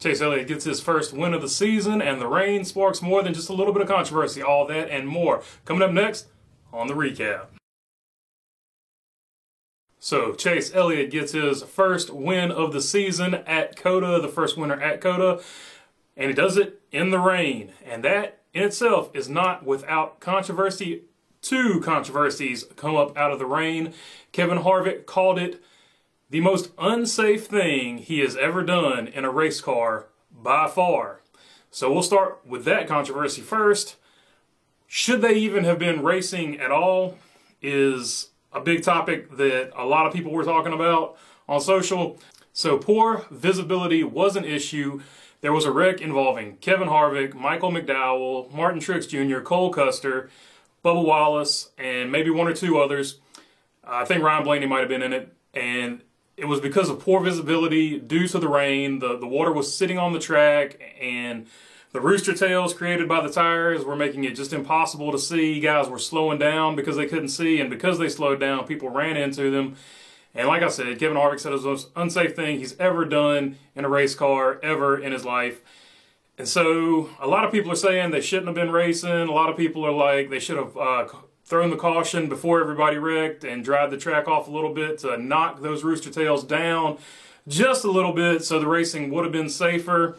Chase Elliott gets his first win of the season, and the rain sparks more than just a little bit of controversy. All that and more. Coming up next on the recap. So Chase Elliott gets his first win of the season at COTA, the first winner at COTA, and he does it in the rain. And that in itself is not without controversy. Two controversies come up out of the rain. Kevin Harvick called it the most unsafe thing he has ever done in a race car by far. So we'll start with that controversy first. Should they even have been racing at all is a big topic that a lot of people were talking about on social. So poor visibility was an issue. There was a wreck involving Kevin Harvick, Michael McDowell, Martin Truex Jr., Cole Custer, Bubba Wallace, and maybe one or two others. I think Ryan Blaney might have been in it. And it was because of poor visibility due to the rain. The water was sitting on the track, and the rooster tails created by the tires were making it just impossible to see. Guys were slowing down because they couldn't see, and because they slowed down, people ran into them. And like I said, Kevin Harvick said it was the most unsafe thing he's ever done in a race car, ever in his life. And so a lot of people are saying they shouldn't have been racing. A lot of people are like they should have thrown the caution before everybody wrecked and drive the track off a little bit to knock those rooster tails down just a little bit so the racing would have been safer.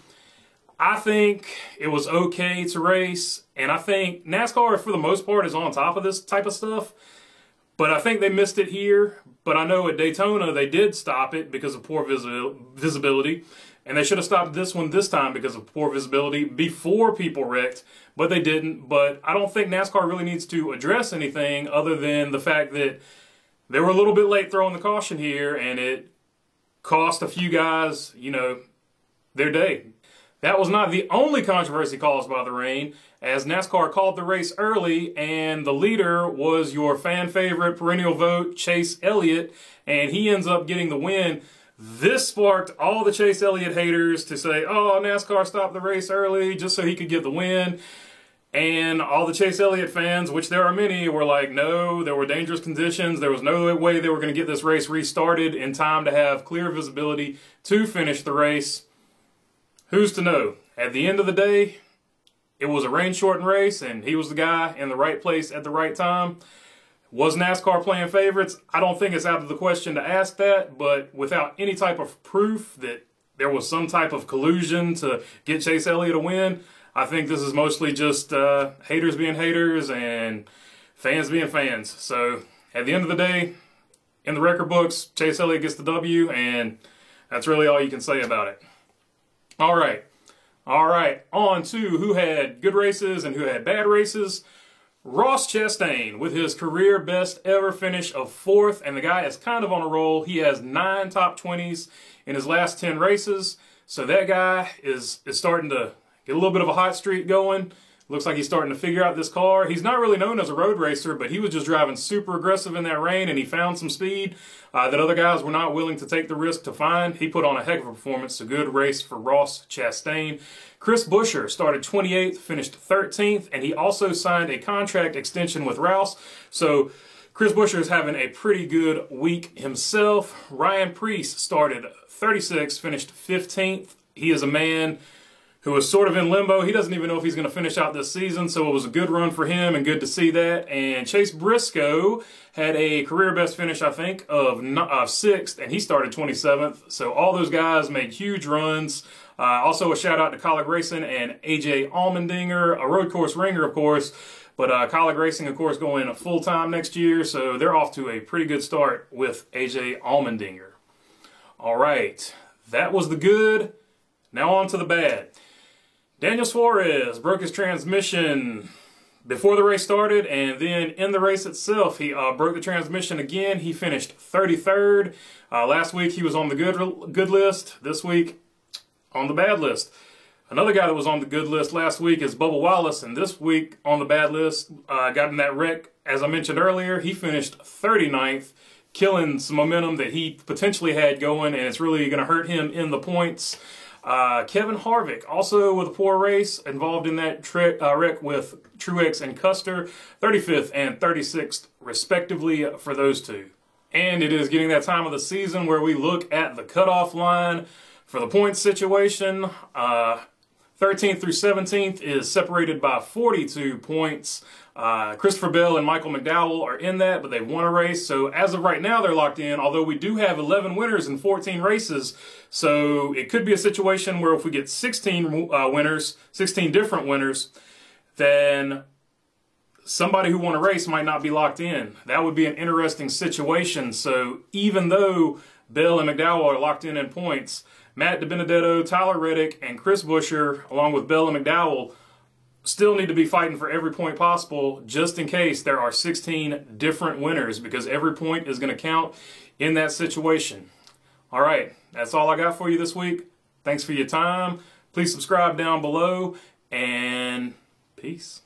I think it was okay to race, and I think NASCAR, for the most part, is on top of this type of stuff. But I think they missed it here. But I know at Daytona they did stop it because of poor visibility. And they should have stopped this one this time because of poor visibility before people wrecked. But they didn't. But I don't think NASCAR really needs to address anything other than the fact that they were a little bit late throwing the caution here. And it cost a few guys, you know, their day. That was not the only controversy caused by the rain, as NASCAR called the race early, and the leader was your fan favorite perennial vote, Chase Elliott, and he ends up getting the win. This sparked all the Chase Elliott haters to say, oh, NASCAR stopped the race early just so he could get the win. And all the Chase Elliott fans, which there are many, were like, no, there were dangerous conditions. There was no way they were going to get this race restarted in time to have clear visibility to finish the race. Who's to know? At the end of the day, it was a rain-shortened race, and he was the guy in the right place at the right time. Was NASCAR playing favorites? I don't think it's out of the question to ask that, but without any type of proof that there was some type of collusion to get Chase Elliott a win, I think this is mostly just haters being haters and fans being fans. So at the end of the day, in the record books, Chase Elliott gets the W, and that's really all you can say about it. All right, on to who had good races and who had bad races. Ross Chastain with his career best ever finish of 4th, and the guy is kind of on a roll. He has 9 top 20s in his last 10 races, so that guy is starting to get a little bit of a hot streak going. Looks like he's starting to figure out this car. He's not really known as a road racer, but he was just driving super aggressive in that rain, and he found some speed that other guys were not willing to take the risk to find. He put on a heck of a performance. A good race for Ross Chastain. Chris Buescher started 28th, finished 13th, and he also signed a contract extension with Roush. So Chris Buescher is having a pretty good week himself. Ryan Preece started 36th, finished 15th. He is a man who is sort of in limbo. He doesn't even know if he's going to finish out this season, so it was a good run for him and good to see that. And Chase Briscoe had a career best finish, I think, of 6th, and he started 27th. So all those guys made huge runs. Also a shout out to Kaulig Racing and AJ Allmendinger, a road course ringer, of course. But Kaulig Racing, of course, going full-time next year, so they're off to a pretty good start with AJ Allmendinger. All right, that was the good. Now on to the bad. Daniel Suarez broke his transmission before the race started, and then in the race itself, he broke the transmission again. He finished 33rd. Last week, he was on the good list. This week, on the bad list. Another guy that was on the good list last week is Bubba Wallace, and this week on the bad list, got in that wreck, as I mentioned earlier. He finished 39th, killing some momentum that he potentially had going, and it's really going to hurt him in the points. Kevin Harvick, also with a poor race, involved in that wreck with Truex and Custer, 35th and 36th respectively for those two. And it is getting that time of the season where we look at the cutoff line For the points situation, 13th through 17th is separated by 42 points. Christopher Bell and Michael McDowell are in that, but they've won a race. So as of right now, they're locked in, although we do have 11 winners in 14 races. So it could be a situation where if we get 16 winners, 16 different winners, then somebody who won a race might not be locked in. That would be an interesting situation. So even though Bell and McDowell are locked in points, Matt DiBenedetto, Tyler Reddick, and Chris Buescher, along with Bell and McDowell, still need to be fighting for every point possible just in case there are 16 different winners, because every point is going to count in that situation. All right, that's all I got for you this week. Thanks for your time. Please subscribe down below, and peace.